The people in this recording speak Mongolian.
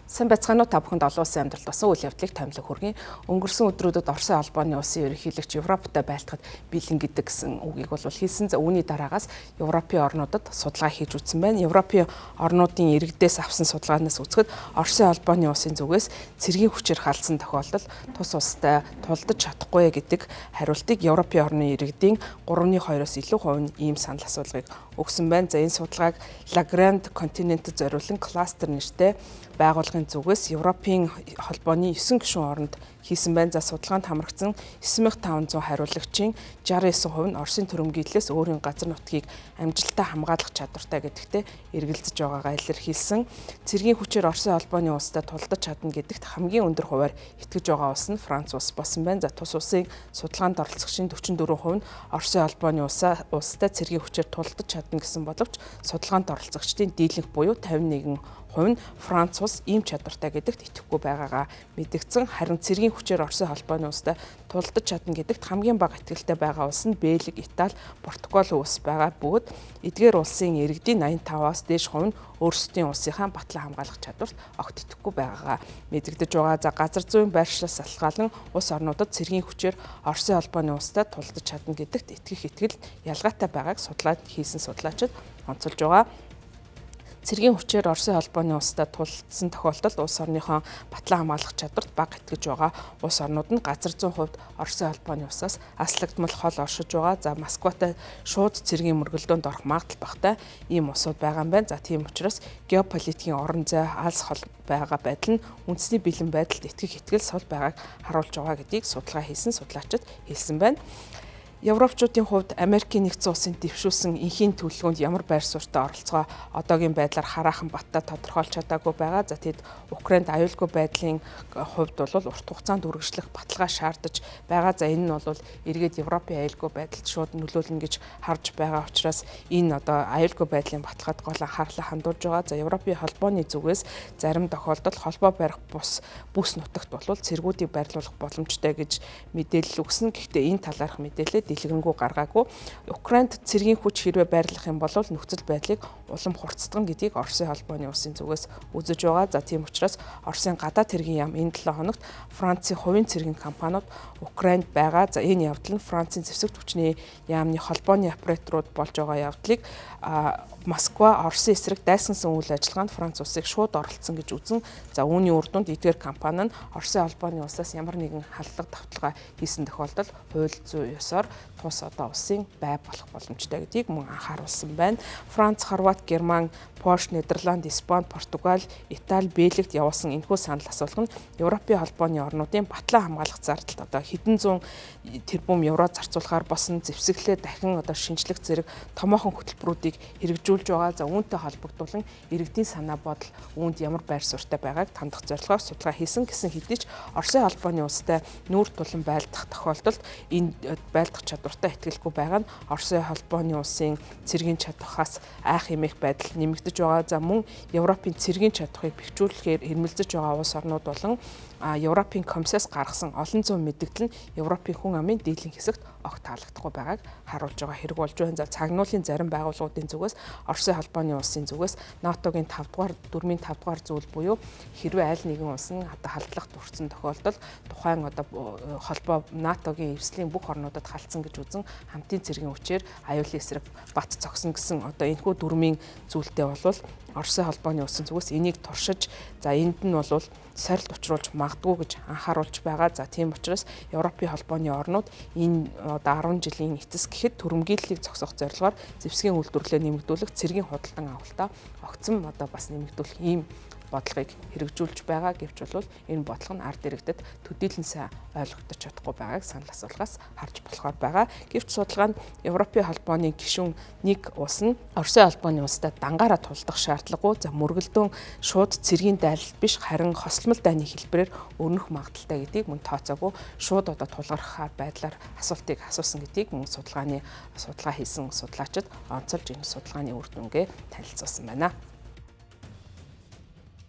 Сайн байцгаана уу та бүхэнд олон улсын амьдралд басан үйл явдлыг томилох хүргэе. Өнгөрсөн өдрүүдэд Оросын албаны улсын ерөнхийлөгч Европтой байлдахад бэлэн гэдэг гэсэн үгийг бол хийсэн. За үүний дараагаас Европын орнуудад судалгаа хийж үзсэн байна. Европын орнуудын иргэдээс авсан судалгаанаас үзэхэд Оросын албаны улсын зүгээс цэргийн хүчээр халдсан тохиолдол тус улстай тулдаж чадахгүй гэдэг хариултыг Европын орны иргэдийн 3.2-оос илүү хувь нь ийм санал асуулгыг өгсөн байна. За энэ судалгааг La Grande Continente зориулан кластер нэртэй байгууллагын зүгээс Европын холбооны 9 гишүүн оронд хийсэн байна. За судалгаанд хамрагдсан 9500 хариулагчийн 69% нь Оросын төрөмгийллээс өөрийн газар нутгийг амжилттай хамгаалах чадвартай гэдэгтээ эргэлзэж байгаагаа илэрхийлсэн. Цэргийн хүчээр Оросын холбооны улстай тулдаж чадна гэдэгт хамгийн өндөр хувиар итгэж байгаа улс нь Франц улс болсон байна. За тус улсын судалгаанд оролцогчийн 44% нь Оросын холбооны улстай цэргийн хүчээр тулдаж чадна гэсэн боловч судалгаанд оролцогчдын дийлэнх буюу 51% нь Франц улс ийм чадвартай гэдэгт итгэхгүй байгаагаа мэдгдсэн. Харин цэргийн хүчээр Оросын холбооны улстай тулдаж чадна гэдэгт хамгийн бага итгэлтэй байгаа улс нь Бельги, Итали, Португал улс байгаа бөгөөд эдгээр улсын иргэдийн 85%-аас дээш хувь нь өөрсдийн улсынхаа батлан хамгаалах чадварт огт итгэхгүй байгаагаа мэдэгдэж байгаа. За газар зүйн байршлаас салгаалan улс орнуудад цэргийн хүчээр Оросын холбооны улстай тулдаж чадна гэдэгт итгэх итгэл ялгаатай байгааг судлаад хийсэн судлаачид онцолж байгаа. Цэргийн хүчээр Оросын холбооны улстай тулдсан тохиолдолд улс орныхон батлан хамгаалах чадварт бага итгэж байгаа улс орнууд нь газар зүйн хувьд Оросын холбооны улсаас аслагдмал хол оршиж байгаа. За Москватай шууд цэргийн мөргөлдөөнд орох магадлал багтай ийм улсууд байгаа юм байна. За тийм учраас геополитикийн орон зай алс хол байгаа байдал нь үндэсний бэлэн байдалд итгэх итгэл сул байгааг харуулж байгаа гэдгийг судалгаа хийсэн судлаачид хэлсэн байна. Европчуудын хувьд Америкийн нэгдсэн улсын дэвшүүлсэн энхийн төлөвлөгөөнд ямар байр суурьтай оролцоо одоогийн байдлаар хараахан баттай тодорхойлж чадаагүй байгаа. За тэгэд Украинд аюулгүй байдлын хувьд бол урт хугацаанд үргэлжлэх баталгаа шаардаж байгаа. За энэ нь бол эргээд Европын аюулгүй байдалд шууд нөлөөлнө гэж харж байгаа учраас энэ одоо аюулгүй байдлын баталгаад гол анхаарлаа хандуулж байгаа. За Европын холбооны зүгээс зарим тохиолдолд холбоо барих бүс нутагт бол цэргүүдийг байрлуулах боломжтой гэж мэдээлэл өгсөн. Гэхдээ энэ талаарх мэдээлэл дэлгэрэнгүй гаргаагүй. Украинд цэргийн хүч хэрвээ байрлах юм бол нөхцөл байдлыг улам хурцдган гэдгийг Оросын холбооны улсын зүгээс үзэж байгаа. За тийм учраас Оросын гадаад хэргийн яам энэ 7 хоногт Францын хувийн цэргийн компаниуд Украинд байгаа. За энэ явдал нь Францын зэвсэгт хүчний яамны холбооны операторууд болж байгаа явдлыг Москва Оросын эсрэг дайсансан үйл ажиллагаанд Франц улсыг шууд оролцсон гэж үзэн. За үүний үр дүнд эдгээр компани нь Оросын холбооны улсаас ямар нэгэн халдлага давталгаа хийсэн тохиолдолд хууль зүйн ёсоор тус одоо улсын бай болох боломжтой гэдгийг мөн анхааруулсан байна. Франц, Хорват, Герман, Польш, Нидерланд, Испани, Португал, Итали, Бельгид явуулсан энэхүү санал асуулга нь Европын холбооны орнуудын батлан хамгаалах зардалд одоо хэдэн зуун тэрбум евро зарцуулахаар босон зэвсэглээ дахин одоо шинжлэх зэрэг томоохон хөтөлбөрүүдийг хэрэгжүүлж байгаа. За үүнтэй холбогдуулан иргэдийн санаа бодол үүнд ямар байр суурьтай байгааг тандах зорилгоор судалгаа хийсэн гэсэн хэдий ч Оросын холбооны улстай нүүр тулан байлдах тохиолдолд энэ байлдах чадвартай итгэлгүй байгаа нь Оросын холбооны улсын цэргийн чадвархаас айх эмээх байдал нэмэгдэж байгаа. За мөн Европын цэргийн чадварыг бэхжүүлэхээр эрмэлзэж байгаа улс орнууд болон Европын комиссаас гаргасан олон зуун мэдээлэл нь Европын хүн амын дийлэнх хэсэгт огт таалагдахгүй байгааг харуулж байгаа хэрэг болж байна. За цагнуулын зарим байгууллагуудын зүгээс Оросын холбооны улсын зүгээс НАТО-гийн 4-ийн 5 дугаар зүйл буюу хэрвээ аль нэгэн улс нь одоо халдлагад хүрсэн тохиолдолд тухайн одоо холбоо НАТО-гийн эвслийн бүх орнуудад халдсан гэж үзэн хамтын цэргийн хүчээр аюулын эсрэг бат цогсон гэсэн одоо энэхүү 4-ийн зүйлтэй болвол Оросын холбооны улсын зүгээс энийг туршиж за энд нь бол сорилт учруулж магадгүй гэж анхааруулж байгаа. За тийм учраас Европын холбооны орнууд энэ одоо 10 жилийн эцэс гэхэд төрөмгийллийг зогсоох зорилгоор зэвсгийн үйлдвэрлэлээ нэмэгдүүлэх цэргийн худалдан авалтаа огцом одоо бас нэмэгдүүлэх ийм бодлогыг хэрэгжүүлж байгаа. Гэвч бол энэ бодлого нь ард иргэдэд төдийлөн сайн ойлгогдож чадахгүй байгааг санал асуулгаас харж болохоор байгаа. Гэвч судалгаанд Европын холбооны гишүүн нэг улс нь Оросын холбооны улстай дангаараа тулдах шаардлагагүй. За мөргөлдөөн шууд цэргийн дайлалт биш харин хосолмол дайны хэлбэрээр өрнөх магадaltaй гэдгийг мөн тооцоогүй шууд одоо тулгарх байдлаар асуултыг асуусан гэдгийг мөн судалгаа хийсэн судлаачид онцолж энэ судалгааны үр дүнгээ танилцуулсан байна.